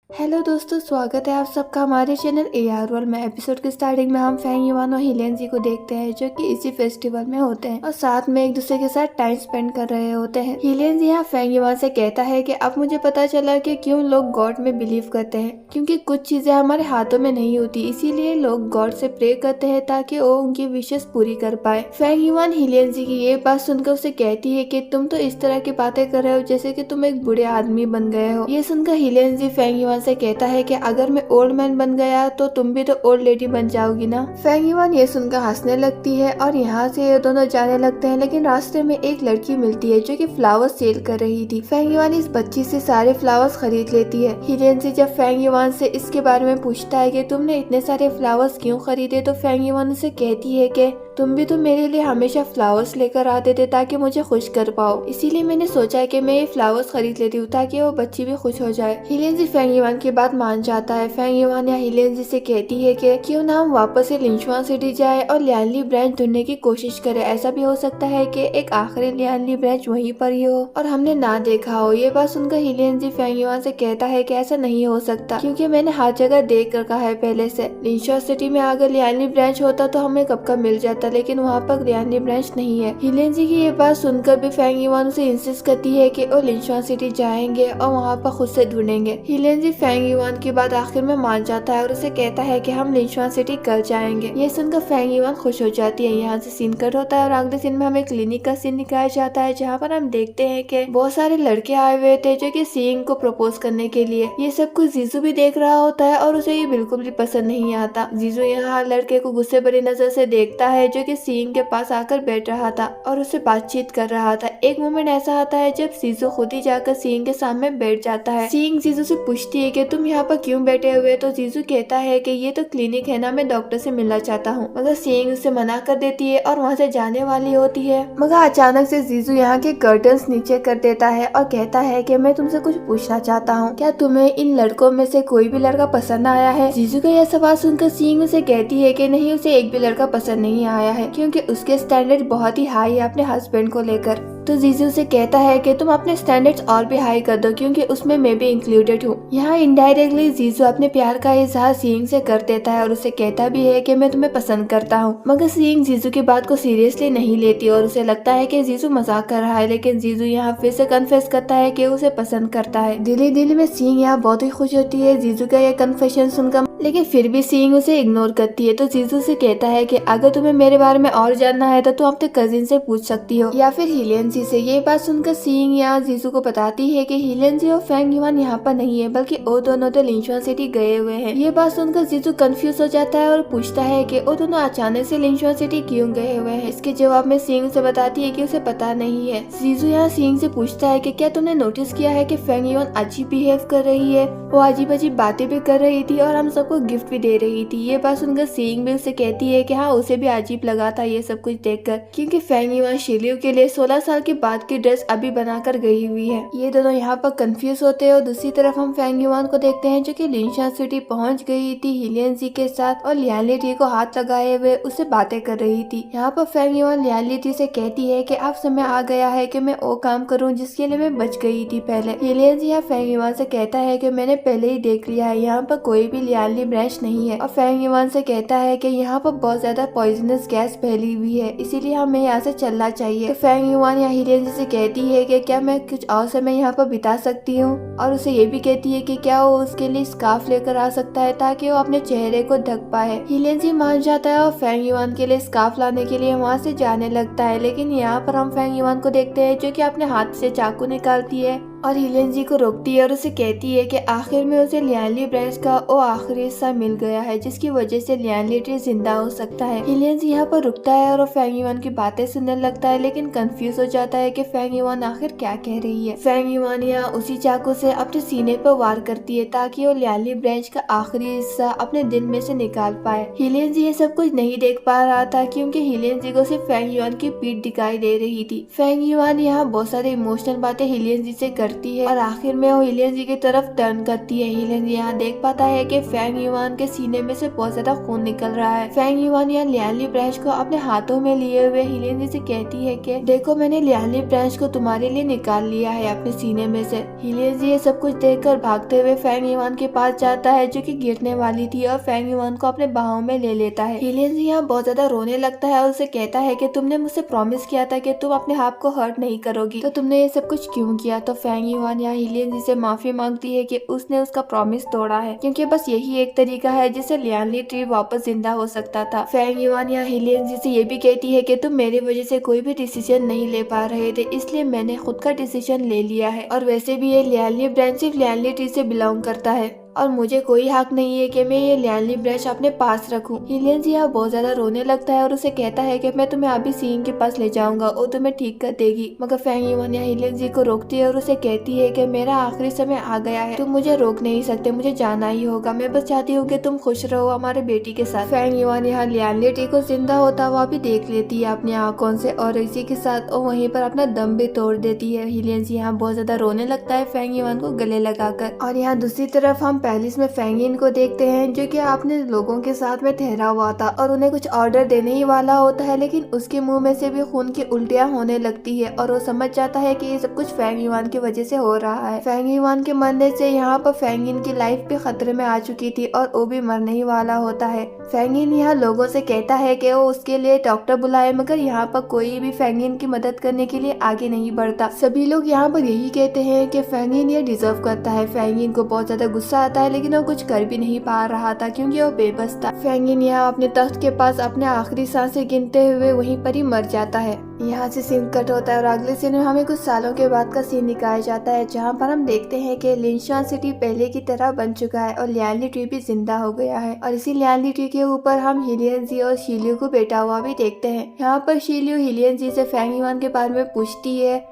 Hello दोस्तों, स्वागत है आप सबका हमारे चैनल AR वर्ल्ड में। एपिसोड के स्टार्टिंग में हम फेंग युआन और हिलेन जी को देखते हैं जो कि इसी फेस्टिवल में होते हैं और साथ में एक दूसरे के साथ टाइम स्पेंड कर रहे होते हैं। हिलेन जी यहाँ फेंग युआन से कहता है कि अब मुझे पता चला कि क्यों लोग गॉड में बिलीव करते हैं, क्योंकि कुछ चीजें हमारे हाथों में नहीं होती, इसीलिए लोग गॉड से प्रे करते हैं ताकि वो उनकी विशेष पूरी कर पाए। फेंग युआन हिलेन जी की ये बात सुनकर उसे कहती है कि तुम तो इस तरह की बातें कर रहे हो जैसे कि तुम एक बुरे आदमी बन गए हो। ये सुनकर हिलेन जी फेंग युआन से कहता है कि अगर मैं ओल्ड मैन बन गया तो तुम भी तो ओल्ड लेडी बन जाओगी ना। फेंग युआन ये सुनकर हंसने लगती है और यहाँ से ये दोनों जाने लगते हैं, लेकिन रास्ते में एक लड़की मिलती है जो कि फ्लावर्स सेल कर रही थी। फेंग युआन इस बच्ची से सारे फ्लावर्स खरीद लेती है। हिलेन जी जब फेंग युआन से इसके बारे में पूछता है कि तुमने इतने सारे फ्लावर्स क्यों खरीदे, तो फेंग युआन उसे कहती है कि तुम भी तो मेरे लिए हमेशा फ्लावर्स लेकर आते थे ताकि मुझे खुश कर पाओ, इसीलिए मैंने सोचा कि मैं ये फ्लावर्स खरीद लेती हूँ ताकि वो बच्ची भी खुश हो जाए। हिलेन जी फेंग युआन की बात मान जाता है। फेंग युआन या हिलेन जी से कहती है कि क्यों ना हम वापस से लिंचुआन सिटी जाए और लियांली ब्रांच ढूंढने की कोशिश करें। ऐसा भी हो सकता है कि एक आखिरी लियांली ब्रांच वहीं पर ही हो और हमने ना देखा हो। ये बात सुनकर हिलेन जी फेंग युआन से कहता है कि ऐसा नहीं हो सकता, क्योंकि मैंने हर जगह देख रखा है पहले से। लिंचुआन सिटी में अगर लियांली ब्रांच होता तो हमें कब का मिल जाता, लेकिन वहाँ पर लियांली ब्रांच नहीं है। हिलेन जी की ये बात सुनकर भी फेंग युआन उसे इंसिस्ट करती है कि वो लिंचुआन सिटी जाएंगे और वहाँ पर खुद से ढूंढेंगे। हिलेन जी फेंग युआन की बात आखिर में मान जाता है और उसे कहता है कि हम लिंचुआन सिटी कल जाएंगे। ये सुनकर फेंग युआन खुश हो जाती है। यहाँ से सीन कट होता है और अगले सीन में हमें क्लिनिक का सीन दिखाया जाता है, जहाँ पर हम देखते हैं कि बहुत सारे लड़के आए हुए थे जो कि सीइंग को प्रपोज करने के लिए। ये सब कुछ जीजू भी देख रहा होता है और उसे ये बिल्कुल भी पसंद नहीं आता। जीजू यहाँ लड़के को गुस्से भरी नजर से देखता है जो कि सीइंग के पास आकर बैठ रहा था और उससे बातचीत कर रहा था। एक मोमेंट ऐसा आता है जब जीजू खुद ही जाकर सीइंग के सामने बैठ जाता है। सीइंग जीजू से पूछती है कि तुम यहाँ पर क्यों बैठे हुए, तो जीजू कहता है कि ये तो क्लिनिक है ना, मैं डॉक्टर से मिलना चाहता हूँ। मगर सीइंग उसे मना कर देती है और वहाँ से जाने वाली होती है, मगर अचानक से जीजू यहाँ के कर्टन्स नीचे कर देता है और कहता है कि मैं तुमसे कुछ पूछना चाहता हूँ, क्या तुम्हें इन लड़कों में से कोई भी लड़का पसंद आया है। जीजू का यह सवाल सुनकर सीइंग उसे कहती है कि नहीं, उसे एक भी लड़का पसंद नहीं आया है, क्योंकि उसके स्टैंडर्ड बहुत ही हाई है अपने हस्बैंड को लेकर। तो जीजू से कहता है कि तुम अपने स्टैंडर्ड्स और भी हाई कर दो, क्योंकि उसमें मैं भी इंक्लूडेड हूँ। यहाँ इनडायरेक्टली जीजू अपने प्यार का इजहार सीइंग से कर देता है और उसे कहता भी है कि मैं तुम्हें पसंद करता हूँ। मगर सीइंग जीजू की बात को सीरियसली नहीं लेती और उसे लगता है कि जीजू मजाक कर रहा है, लेकिन जीजू यहाँ फिर से कन्फेस करता है कि उसे पसंद करता है। दिल में सीइंग यहाँ बहुत ही खुश होती है जीजू का यह कन्फेशन सुनकर, लेकिन फिर भी सीइंग उसे इग्नोर करती है। तो जीजू से कहता है कि अगर तुम्हें मेरे बारे में और जानना है तो तुम अपने कजिन से पूछ सकती हो या फिर हिलेन जी से। ये बात सुनकर सीइंग यहाँ जीजू को बताती है कि हिलेन जी और फेंग युआन यहाँ पर नहीं है, बल्कि वो दोनों तो लिंचुआन सिटी गए हुए हैं। ये बात सुनकर जीजू कंफ्यूज हो जाता है और पूछता है कि वो दोनों अचानक से लिंचुआन सिटी क्यों गए हुए हैं। इसके जवाब में सीइंग उसे बताती है कि उसे पता नहीं है। जीजू यहाँ सीइंग से पूछता है कि क्या तुमने नोटिस किया है कि फेंग युआन अजीब बिहेव कर रही है, वो अजीब अजीब बातें भी कर रही थी और हम सबको गिफ्ट भी दे रही थी। ये बात सुनकर सीइंग भी उसे कहती है कि हाँ, उसे भी अजीब लगा था ये सब कुछ देखकर, क्योंकि फेंग युआन शिलियू के लिए 16 साल के बाद की ड्रेस अभी बनाकर गई हुई है। ये दोनों यहाँ पर कंफ्यूज होते हैं और दूसरी तरफ हम फेंग युआन को देखते हैं जो कि लिंचुआन सिटी पहुंच गई थी हिलेन जी के साथ और लियांली टी को हाथ लगाए हुए उससे बातें कर रही थी। यहाँ पर फेंग युआन लियांली टी से कहती है कि अब समय आ गया है कि मैं वो काम करूँ जिसके लिए मैं बच गई थी पहले। हिलेन जी यहाँ फेंग युआन से कहता है कि मैंने पहले ही देख लिया है, यहाँ पर कोई भी लियांली ब्रांच नहीं है। और फेंग युआन से कहता है कि यहाँ पर बहुत ज्यादा पॉइजनस गैस फैली हुई है, इसीलिए हमें यहाँ से चलना चाहिए। तो फेंग युआन या हिलेन जी से कहती है कि क्या मैं कुछ और समय यहाँ पर बिता सकती हूँ, और उसे ये भी कहती है कि क्या वो उसके लिए स्कार्फ लेकर आ सकता है ताकि वो अपने चेहरे को ढक पाए। हिलेन जी मान जाता है और फेंग युआन के लिए स्कार्फ लाने के लिए वहाँ से जाने लगता है, लेकिन यहाँ पर हम फेंग युआन को देखते हैं जो कि अपने हाथ से चाकू निकालती है और हिलेन जी को रोकती है और उसे कहती है कि आखिर में उसे लियांली ब्रांच का वो आखिरी हिस्सा मिल गया है जिसकी वजह से लियांली टी जिंदा हो सकता है। हिलेन जी यहाँ पर रुकता है और फेंग युआन की बातें सुनने लगता है, लेकिन कंफ्यूज हो जाता है कि फेंग युआन आखिर क्या कह रही है। फेंग युआन यहाँ उसी चाकू से अपने सीने पर वार करती है ताकि वो लियांली ब्रांच का आखिरी हिस्सा अपने दिल में से निकाल पाए। हिलेन जी ये सब कुछ नहीं देख पा रहा था, क्योंकि हिलेन जी को सिर्फ फेंग युआन की पीठ दिखाई दे रही थी। फेंग युआन यहाँ बहुत सारी इमोशनल बातें हिलेन जी से डरती है और आखिर में वो हिलियन जी की तरफ टर्न करती है। हिलियन जी यहाँ देख पाता है कि फेंग युआन के सीने में से बहुत ज्यादा खून निकल रहा है। फेंग युआन यहाँ लियांली ब्रांच को अपने हाथों में लिए हुए हिलियन जी से कहती है कि देखो, मैंने लियांली ब्रांच को तुम्हारे लिए निकाल लिया है अपने सीने में से। हिलियन जी ये सब कुछ देखकर भागते हुए फेंग युआन के पास जाता है जो कि गिरने वाली थी और फेंग युआन को अपने बाहों में ले लेता है। हिलियन जी यहाँ बहुत ज्यादा रोने लगता है और उसे कहता है कि तुमने मुझसे प्रॉमिस किया था कि तुम अपने आप को हर्ट नहीं करोगी, तो तुमने ये सब कुछ क्यों किया। तो फेंग युआन यहाँ हिलियन जी से माफी मांगती है कि उसने उसका प्रॉमिस तोड़ा है, क्योंकि बस यही एक तरीका है जिससे लियांली ट्री वापस जिंदा हो सकता था। फेंग युआन यहाँ हिलियन जी से ये भी कहती है कि तुम मेरी वजह से कोई भी डिसीजन नहीं ले पा रहे थे, इसलिए मैंने खुद का डिसीजन ले लिया है। और वैसे भी ये लियांली ब्रांच सिर्फ लियांली ट्री से बिलोंग करता है और मुझे कोई हक नहीं है कि मैं ये लियांली ब्रश अपने पास रखूं। हिलियन जी यहाँ बहुत ज्यादा रोने लगता है और उसे कहता है कि मैं तुम्हें अभी सींग के पास ले जाऊंगा और तुम्हें ठीक कर देगी। मगर फेंग युआन यहाँ हिलियन जी को रोकती है और उसे कहती है कि मेरा आखिरी समय आ गया है, तुम मुझे रोक नहीं सकते, मुझे जाना ही होगा। मैं बस चाहती हूँ कि तुम खुश रहो हमारे बेटी के साथ। फेंग युआन यहाँ लियांली ट्री को जिंदा होता हुआ भी देख लेती है अपनी आंखों से और इसी के साथ वो वहीं पर अपना दम भी तोड़ देती है। हिलियन जी यहाँ बहुत ज्यादा रोने लगता है फेंग युआन को गले लगाकर। और यहाँ दूसरी तरफ हम पैलेस में फेंग इन को देखते हैं जो कि अपने लोगों के साथ में ठहरा हुआ था और उन्हें कुछ ऑर्डर देने ही वाला होता है, लेकिन उसके मुंह में से भी खून की उल्टियां होने लगती है और वो समझ जाता है कि ये सब कुछ फेंग युआन की वजह से हो रहा है। फेंग युआन के मरने से यहाँ पर फेंग इन की लाइफ भी खतरे में आ चुकी थी और वो भी मरने ही वाला होता है। फेंग इन यहाँ लोगों से कहता है कि वो उसके लिए डॉक्टर बुलाए, मगर यहाँ पर कोई भी फेंग इन की मदद करने के लिए आगे नहीं बढ़ता। सभी लोग यहाँ पर यही कहते हैं कि फेंग इन ये डिजर्व करता है। फेंग इन को बहुत ज्यादा गुस्सा आता है, लेकिन वो कुछ कर भी नहीं पा रहा था क्योंकि वो बेबस था। फेंग इन यहाँ अपने तख्त के पास अपने आखिरी सांसें गिनते हुए वहीं पर ही मर जाता है। यहाँ से सीन कट होता है और अगले सीन में हमें कुछ सालों के बाद का सीन दिखाया जाता है, जहाँ पर हम देखते हैं कि लिनशान सिटी पहले की तरह बन चुका है और लियांली ट्री भी जिंदा हो गया है। और इसी लियांली ट्री के ऊपर हम हिलियन जी और शीलियो को बैठा हुआ भी देखते हैं। यहाँ पर शीलियो हिलियन जी से फेंग युआन के बारे में पूछती है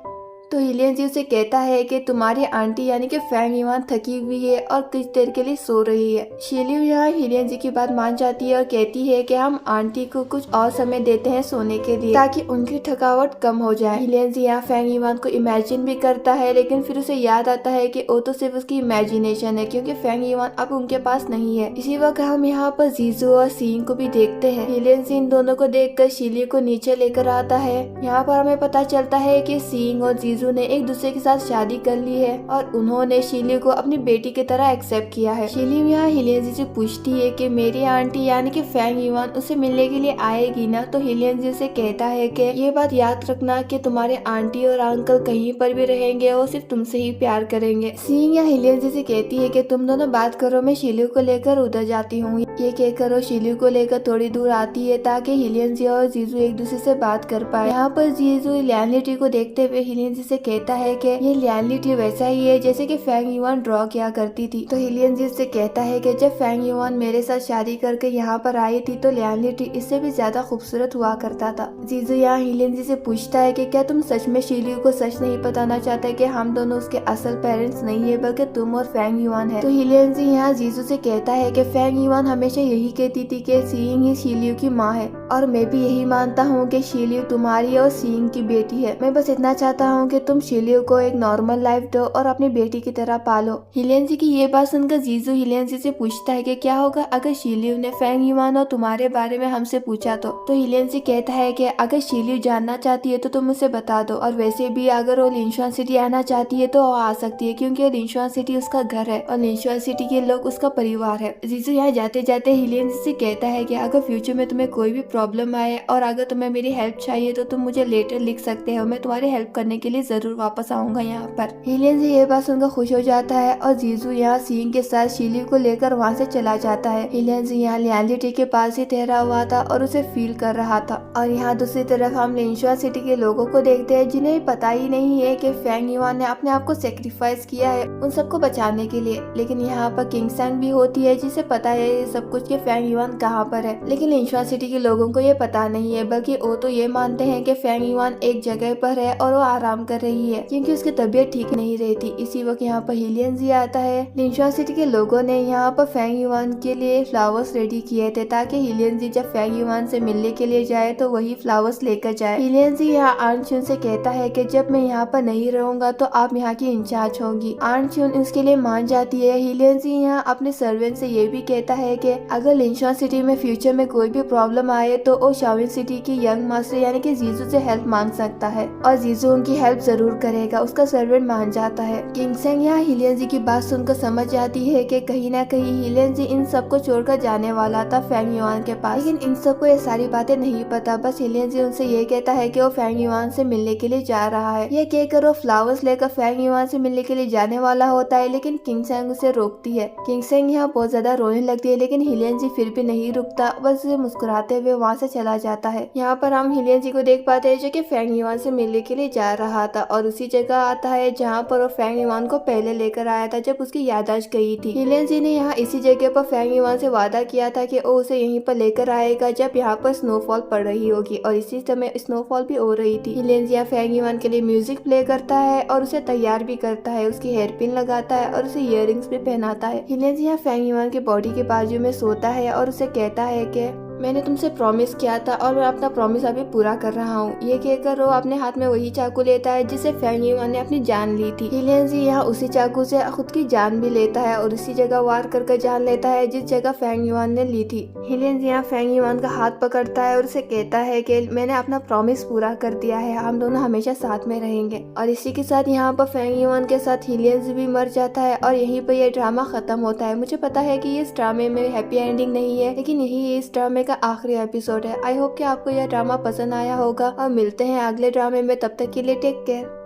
तो हिलियन जी उसे कहता है कि तुम्हारी आंटी यानी कि फेंग युआन थकी हुई है और कुछ देर के लिए सो रही है। शीलियो यहाँ हिलियन जी की बात मान जाती है और कहती है कि हम आंटी को कुछ और समय देते हैं सोने के लिए ताकि उनकी थकावट कम हो जाए। हिलियन जी यहाँ फेंग युआन को इमेजिन भी करता है, लेकिन फिर उसे याद आता है कि वो तो सिर्फ उसकी इमेजिनेशन है क्योंकि फेंग युआन अब उनके पास नहीं है। इसी वक्त हम यहाँ पर जीजू और सींग को भी देखते हैं। हिलियन जी इन दोनों को देखकर शीलियो को नीचे लेकर आता है। यहाँ पर हमें पता चलता है कि सींग और जीजू ने एक दूसरे के साथ शादी कर ली है और उन्होंने शीलियो को अपनी बेटी की तरह एक्सेप्ट किया है। शीलियो यहाँ हिलियन जी से पूछती है कि मेरी आंटी यानी कि फेंग युआन उसे मिलने के लिए आएगी ना, तो हिलियन जी से कहता है कि ये बात याद रखना कि तुम्हारे आंटी और अंकल कहीं पर भी रहेंगे वो सिर्फ तुमसे ही प्यार करेंगे। सींग यहाँ हिलियन जी से कहती है कि तुम दोनों बात करो, मैं शीलियो को लेकर उधर जाती हूँ। ये कहकर वो शीलियो को लेकर थोड़ी दूर आती है ताकि हिलियन जी और जीजू एक दूसरे से बात कर पाए। यहाँ पर जीजू लियांली ट्री को देखते हुए हिलियन जी से कहता है कि ये लियांली ट्री वैसा ही है जैसे कि फेंग युआन ड्रॉ किया करती थी। तो हिलियन जी से कहता है कि जब फेंग युआन मेरे साथ शादी करके यहाँ पर आई थी तो लियांली ट्री इससे भी ज्यादा खूबसूरत हुआ करता था। जीजू यहाँ हिलियन जी से पूछता है कि क्या तुम सच में शीलियो को सच नहीं बताना चाहते कि हम दोनों उसके असल पेरेंट्स नहीं है बल्कि तुम और फेंग युआन है। तो हिलियन जी यहाँ जीजू से कहता है कि फेंग युआन हमेशा यही कहती थी कि सींग ही शीलियो की माँ है और मैं भी यही मानता हूँ कि शीलियो तुम्हारी और सींग की बेटी है। मैं बस इतना चाहता हूँ कि तुम शीलियो को एक नॉर्मल लाइफ दो और अपनी बेटी की तरह पालो। हिलियन जी की ये बात सुनकर जीजू हिलियन जी से पूछता है कि क्या होगा अगर शीलियो ने फेंग युआन और तुम्हारे बारे में हमसे पूछा तो हिलियन जी कहता है कि अगर शीलियो जानना चाहती है तो तुम उसे बता दो, और वैसे भी अगर वो लिनशान सिटी आना चाहती है तो वो आ सकती है क्योंकि लिनशान सिटी उसका घर है और लिनशान सिटी के लोग उसका परिवार है। जीजू यहाँ जाते जाते हिलियन जी से कहता है कि अगर फ्यूचर में तुम्हें कोई भी प्रॉब्लम आए और अगर तुम्हें मेरी हेल्प चाहिए तो तुम मुझे लेटर लिख सकते हो, मैं तुम्हारी हेल्प करने के लिए जरूर वापस आऊंगा यहाँ पर। हिलियन जी ये बात सुनकर खुश हो जाता है और जीजू यहाँ सींग के साथ शीलियो को लेकर वहाँ से चला जाता है। हिलियन जी यहाँ लियांली ट्री के पास ही ठहरा हुआ था और उसे फील कर रहा था। और यहाँ दूसरी तरफ हम लिनशान सिटी के लोगों को देखते हैं जिन्हें पता ही नहीं है कि फेंग युआन ने अपने आप को सेक्रीफाइस किया है उन सबको बचाने के लिए। लेकिन यहाँ पर किंग सैंग भी होती है जिसे पता है ये सब कुछ कि फेंग युआन कहाँ पर है, लेकिन लिनशान सिटी के लोगों को ये पता नहीं है, बल्कि वो तो ये मानते हैं कि फेंग युआन एक जगह पर है और वो आराम कर कर रही है क्योंकि उसकी तबीयत ठीक नहीं रहती। इसी वक्त यहाँ पर हीलियनजी आता है। लिनशुआन सिटी के लोगों ने यहाँ पर फेंग युआन के लिए फ्लावर्स रेडी किए थे ताकि हीलियनजी जब फेंग युआन से मिलने के लिए जाए तो वही फ्लावर्स लेकर जाए। हीलियनजी यहाँ आन च्युन से कहता है कि जब मैं यहाँ पर नहीं रहूंगा तो आप यहाँ की इंचार्ज होंगी। आन च्युन इसके लिए मान जाती है। हीलियनजी यहाँ अपने सर्वेंट से ये भी कहता है कि अगर लिनशुआन सिटी में फ्यूचर में कोई भी प्रॉब्लम आए तो वो शाओलिन सिटी की यंग मास्टर यानी कि जीजू से हेल्प मांग सकता है और जीजू उनकी हेल्प जरूर करेगा। उसका सर्वेंट मान जाता है। किंगसेंग यहाँ हीलियनजी की बात सुनकर समझ जाती है कि कहीं ना कहीं हीलियनजी इन सबको छोड़कर जाने वाला था फेंग युआन के पास, लेकिन इन सबको ये सारी बातें नहीं पता। बस हीलियनजी उनसे ये कहता है कि वो फेंग युआन से मिलने के लिए जा रहा है। ये कहकर वो फ्लावर्स लेकर फेंग युआन से मिलने के लिए जाने वाला होता है, लेकिन किंगसेंग उसे रोकती है। किंगसेंग यहाँ बहुत ज्यादा रोने लगती है, लेकिन हीलियनजी फिर भी नहीं रुकता, बस मुस्कुराते हुए वहाँ से चला जाता है। यहाँ पर हम हीलियनजी को देख पाते हैं जो कि फेंग युआन से मिलने के लिए जा रहा था और उसी जगह आता है जहाँ पर वो फेंग युआन को पहले लेकर आया था जब उसकी याददाश्त गई थी। हीलियनजी ने यहाँ इसी जगह पर फेंग युआन से वादा किया था कि वो उसे यहीं पर लेकर आएगा जब यहाँ पर स्नोफॉल पड़ रही होगी और इसी समय स्नोफॉल भी हो रही थी। हीलियनजी यहाँ फेंग युआन के लिए म्यूजिक प्ले करता है और उसे तैयार भी करता है, उसकी हेयर पिन लगाता है और उसे इयररिंग्स भी पहनाता है। हीलियनजी यहाँ फेंग युआन के बॉडी के बाजू में सोता है और उसे कहता है कि मैंने तुमसे प्रॉमिस किया था और मैं अपना प्रॉमिस अभी पूरा कर रहा हूँ। ये कहकर वो अपने हाथ में वही चाकू लेता है जिसे फेंग युआन ने अपनी जान ली थी। हीलियनजी यहाँ उसी चाकू से खुद की जान भी लेता है और उसी जगह वार कर जान लेता है जिस जगह फेंग युआन ने ली थी। हीलियनजी यहाँ फेंग युआन का हाथ पकड़ता है और उसे कहता है कि मैंने अपना प्रॉमिस पूरा कर दिया है, हम दोनों हमेशा साथ में रहेंगे। और इसी के साथ यहाँ पर फेंग युआन के साथ हीलियनजी भी मर जाता है और यहीं पर यह ड्रामा खत्म होता है। मुझे पता है कि इस ड्रामे में हैप्पी एंडिंग नहीं है, लेकिन यही इस ड्रामे का आखिरी एपिसोड है। आई होप कि आपको यह ड्रामा पसंद आया होगा और मिलते हैं अगले ड्रामे में। तब तक के लिए टेक केयर।